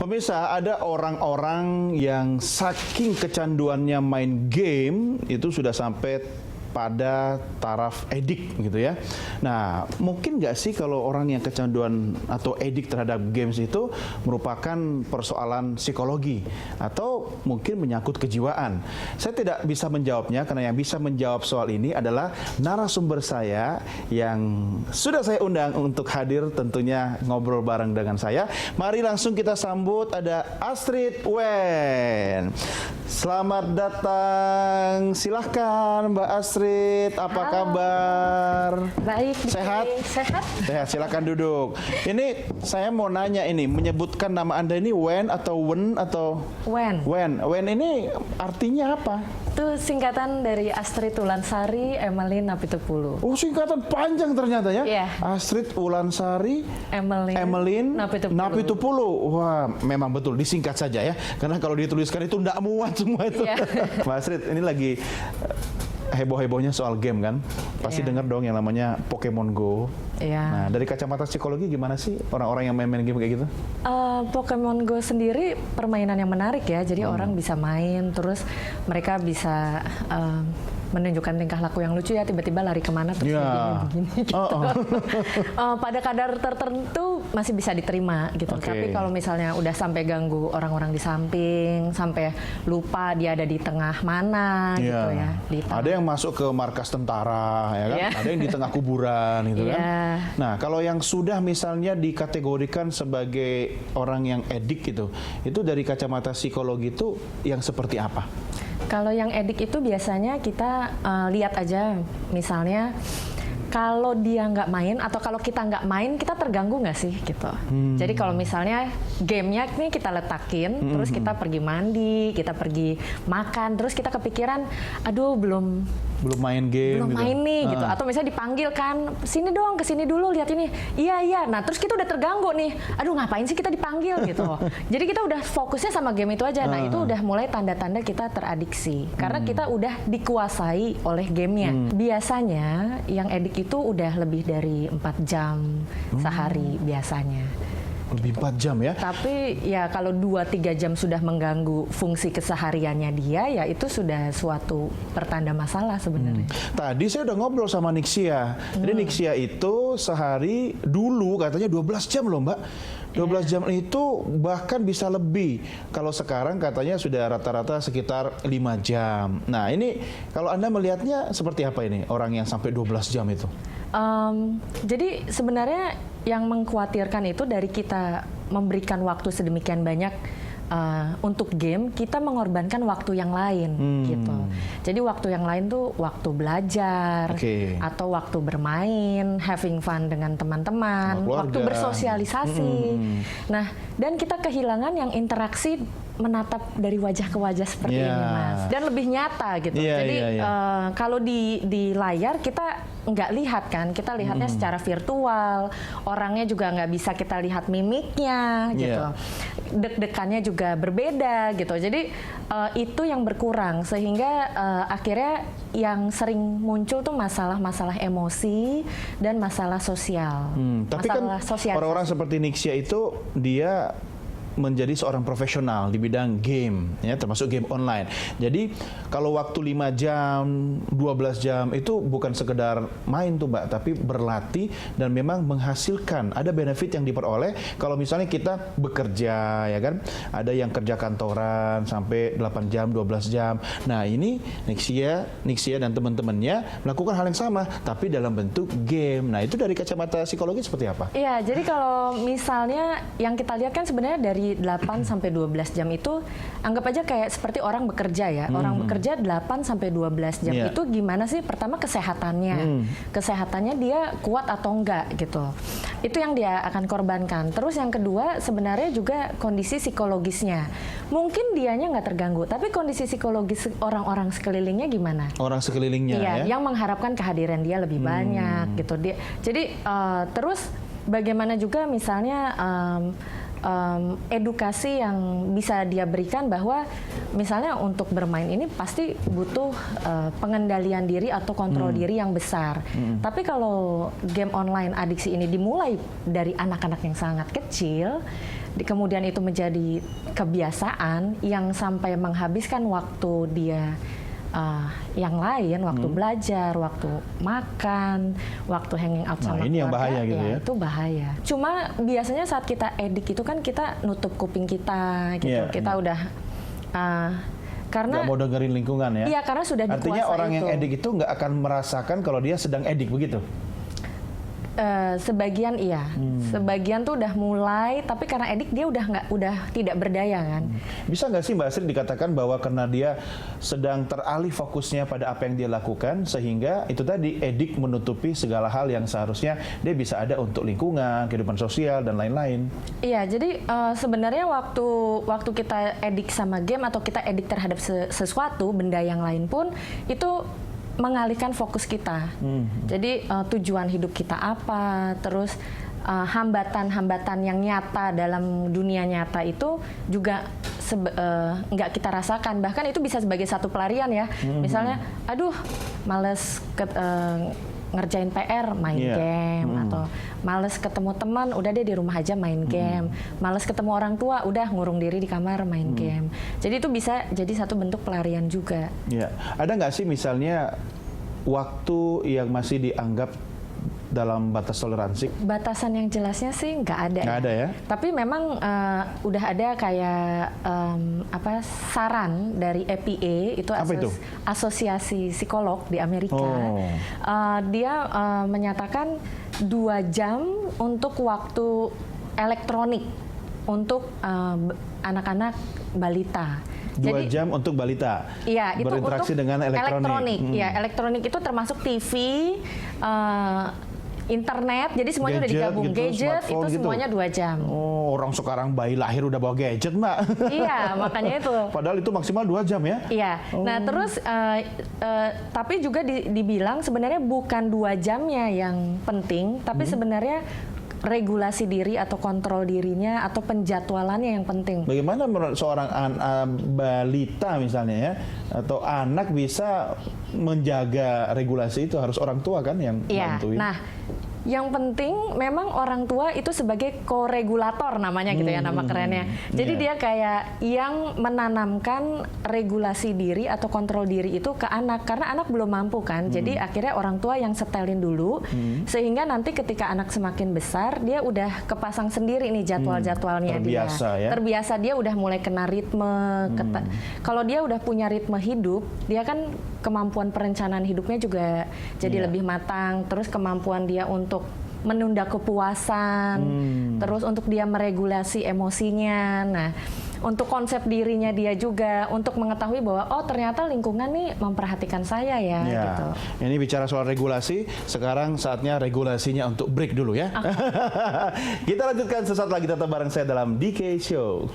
Pemirsa, ada orang-orang yang saking kecanduannya main game itu sudah sampai pada taraf edik gitu ya. Nah, mungkin nggak sih kalau orang yang kecanduan atau edik terhadap games itu merupakan persoalan psikologi atau mungkin menyangkut kejiwaan? Saya tidak bisa menjawabnya karena yang bisa menjawab soal ini adalah narasumber saya yang sudah saya undang untuk hadir tentunya ngobrol bareng dengan saya. Mari langsung kita sambut, ada Astrid Wen. Selamat datang, silahkan Mbak Astrid. Apa Halo. kabar? Baik. Sehat? Sehat. Sehat, silakan duduk. Ini saya mau nanya ini, menyebutkan nama Anda ini Wen atau Wen atau? Wen. Wen. Wen ini artinya apa? Itu singkatan dari Astrid Ulansari Emeline Napitupulu. Oh, singkatan panjang ternyata ya. Iya. Astrid Ulansari Emeline Napitupulu. Wah, memang betul disingkat saja ya. Karena kalau dituliskan itu ndak muat semua itu. Iya. Mbak Astrid, ini lagi heboh-hebohnya soal game kan? Pasti Iya. dengar dong yang namanya Pokemon Go. Iya. Nah, dari kacamata psikologi gimana sih orang-orang yang main-main game kayak gitu? Pokemon Go sendiri permainan yang menarik ya. Jadi orang bisa main, terus mereka bisa menunjukkan tingkah laku yang lucu ya. Tiba-tiba lari kemana terus begini gitu. Pada kadar tertentu masih bisa diterima gitu. Oke. Tapi kalau misalnya udah sampai ganggu orang-orang di samping, sampai lupa dia ada di tengah mana gitu ya. Di tengah. Ada yang masuk ke markas tentara, ya kan? Iya. Ada yang di tengah kuburan, gitu kan? Iya. Nah, kalau yang sudah misalnya dikategorikan sebagai orang yang edik gitu, itu dari kacamata psikologi itu yang seperti apa? Kalau yang edik itu biasanya kita lihat aja, misalnya kalau dia nggak main atau kalau kita nggak main, kita terganggu nggak sih gitu. Jadi kalau misalnya gamenya ini kita letakin, terus kita pergi mandi, kita pergi makan, terus kita kepikiran, aduh belum main game gitu. main nih gitu. Atau misalnya dipanggil kan, sini dong, kesini dulu lihat ini. Iya. Nah terus kita udah terganggu nih. Aduh ngapain sih kita dipanggil gitu. Jadi kita udah fokusnya sama game itu aja. Nah itu udah mulai tanda-tanda kita teradiksi. Karena kita udah dikuasai oleh gamenya. Biasanya yang edik itu udah lebih dari 4 jam sehari biasanya. Lebih 4 jam ya? Tapi ya kalau 2-3 jam sudah mengganggu fungsi kesehariannya dia, ya itu sudah suatu pertanda masalah sebenarnya. Tadi saya udah ngobrol sama Nixia. Jadi Nixia itu sehari dulu katanya 12 jam loh Mbak. 12 jam itu bahkan bisa lebih. Kalau sekarang katanya sudah rata-rata sekitar 5 jam. Nah ini kalau Anda melihatnya seperti apa ini orang yang sampai 12 jam itu? Jadi sebenarnya yang mengkhawatirkan itu dari kita memberikan waktu sedemikian banyak untuk game, kita mengorbankan waktu yang lain gitu. Jadi waktu yang lain tuh waktu belajar, atau waktu bermain, having fun dengan teman-teman, waktu bersosialisasi. Nah, dan kita kehilangan yang interaksi menatap dari wajah ke wajah seperti ini Mas, dan lebih nyata gitu. Jadi kalau di layar kita nggak lihat kan, kita lihatnya secara virtual, orangnya juga nggak bisa kita lihat mimiknya gitu, deg-degannya juga berbeda gitu. Jadi itu yang berkurang sehingga akhirnya yang sering muncul tuh masalah-masalah emosi dan masalah sosial. Tapi kan orang-orang seperti Nixia itu dia menjadi seorang profesional di bidang game, ya, termasuk game online. Jadi kalau waktu 5 jam, 12 jam itu bukan sekedar main tuh Mbak, tapi berlatih dan memang menghasilkan. Ada benefit yang diperoleh kalau misalnya kita bekerja, ya kan? Ada yang kerja kantoran sampai 8 jam, 12 jam. Nah ini Nixia dan teman-temannya melakukan hal yang sama, tapi dalam bentuk game. Nah itu dari kacamata psikologi seperti apa? Iya, jadi kalau misalnya yang kita lihat kan sebenarnya dari 8 sampai 12 jam itu anggap aja kayak seperti orang bekerja ya. Orang bekerja 8 sampai 12 jam itu gimana sih? Pertama kesehatannya. Kesehatannya dia kuat atau enggak gitu. Itu yang dia akan korbankan. Terus yang kedua sebenarnya juga kondisi psikologisnya. Mungkin dianya nggak terganggu, tapi kondisi psikologis orang-orang sekelilingnya gimana? Orang sekelilingnya ya. Yang mengharapkan kehadiran dia lebih banyak gitu. Jadi terus bagaimana juga misalnya edukasi yang bisa dia berikan bahwa misalnya untuk bermain ini pasti butuh pengendalian diri atau kontrol diri yang besar. Tapi kalau game online adiksi ini dimulai dari anak-anak yang sangat kecil, kemudian itu menjadi kebiasaan yang sampai menghabiskan waktu dia yang lain, waktu belajar, waktu makan, waktu hanging out sama ini yang keluarga, bahaya gitu ya? itu bahaya. Cuma biasanya saat kita edik itu kan kita nutup kuping kita gitu, kita udah karena nggak mau dengerin lingkungan ya? Iya, karena sudah dikuasai. Artinya orang yang edik itu nggak akan merasakan kalau dia sedang edik begitu? Sebagian iya, sebagian tuh udah mulai, tapi karena edik dia udah tidak berdaya kan. Bisa nggak sih Mbak Astrid dikatakan bahwa karena dia sedang teralih fokusnya pada apa yang dia lakukan, sehingga itu tadi edik menutupi segala hal yang seharusnya dia bisa ada untuk lingkungan, kehidupan sosial dan lain-lain. Iya, jadi sebenarnya waktu kita edik sama game atau kita edik terhadap sesuatu benda yang lain pun itu mengalihkan fokus kita. Jadi tujuan hidup kita apa, terus hambatan-hambatan yang nyata dalam dunia nyata itu juga nggak kita rasakan. Bahkan itu bisa sebagai satu pelarian ya. Misalnya, aduh, males ngerjain PR, main game, atau males ketemu teman, udah deh di rumah aja main game. Males ketemu orang tua, udah ngurung diri di kamar main game. Jadi itu bisa jadi satu bentuk pelarian juga. Ya, ada nggak sih misalnya waktu yang masih dianggap dalam batas toleransi? Batasan yang jelasnya sih nggak ada. Nggak ada ya? Tapi memang udah ada kayak saran dari APA, itu asosiasi psikolog di Amerika. Dia menyatakan 2 jam untuk waktu elektronik untuk anak-anak balita. 2 jam untuk balita. Iya, itu berinteraksi untuk dengan elektronik. Iya, elektronik itu termasuk TV, internet, jadi semuanya udah digabung. Gitu, gadget itu semuanya 2 jam. Oh, orang sekarang bayi lahir udah bawa gadget, Mbak. Iya, makanya itu. Padahal itu maksimal 2 jam ya? Iya. Nah, terus tapi juga dibilang sebenarnya bukan 2 jamnya yang penting, tapi sebenarnya regulasi diri atau kontrol dirinya atau penjadwalannya yang penting. Bagaimana menurut seorang balita misalnya ya, atau anak bisa menjaga regulasi itu? Harus orang tua kan yang bantuin? Nah, yang penting memang orang tua itu sebagai koregulator namanya gitu ya, nama kerennya. Jadi dia kayak yang menanamkan regulasi diri atau kontrol diri itu ke anak, karena anak belum mampu kan. Jadi akhirnya orang tua yang setelin dulu, sehingga nanti ketika anak semakin besar dia udah kepasang sendiri nih jadwal-jadwalnya. Terbiasa ya. Terbiasa, dia udah mulai kena ritme. Kalau dia udah punya ritme hidup, dia kan kemampuan perencanaan hidupnya juga jadi lebih matang. Terus kemampuan dia untuk menunda kepuasan, terus untuk dia meregulasi emosinya. Nah, untuk konsep dirinya dia juga, untuk mengetahui bahwa oh ternyata lingkungan nih memperhatikan saya ya. Gitu. Ini bicara soal regulasi, sekarang saatnya regulasinya untuk break dulu ya. Kita lanjutkan sesaat lagi, tetap bareng saya dalam DK Show.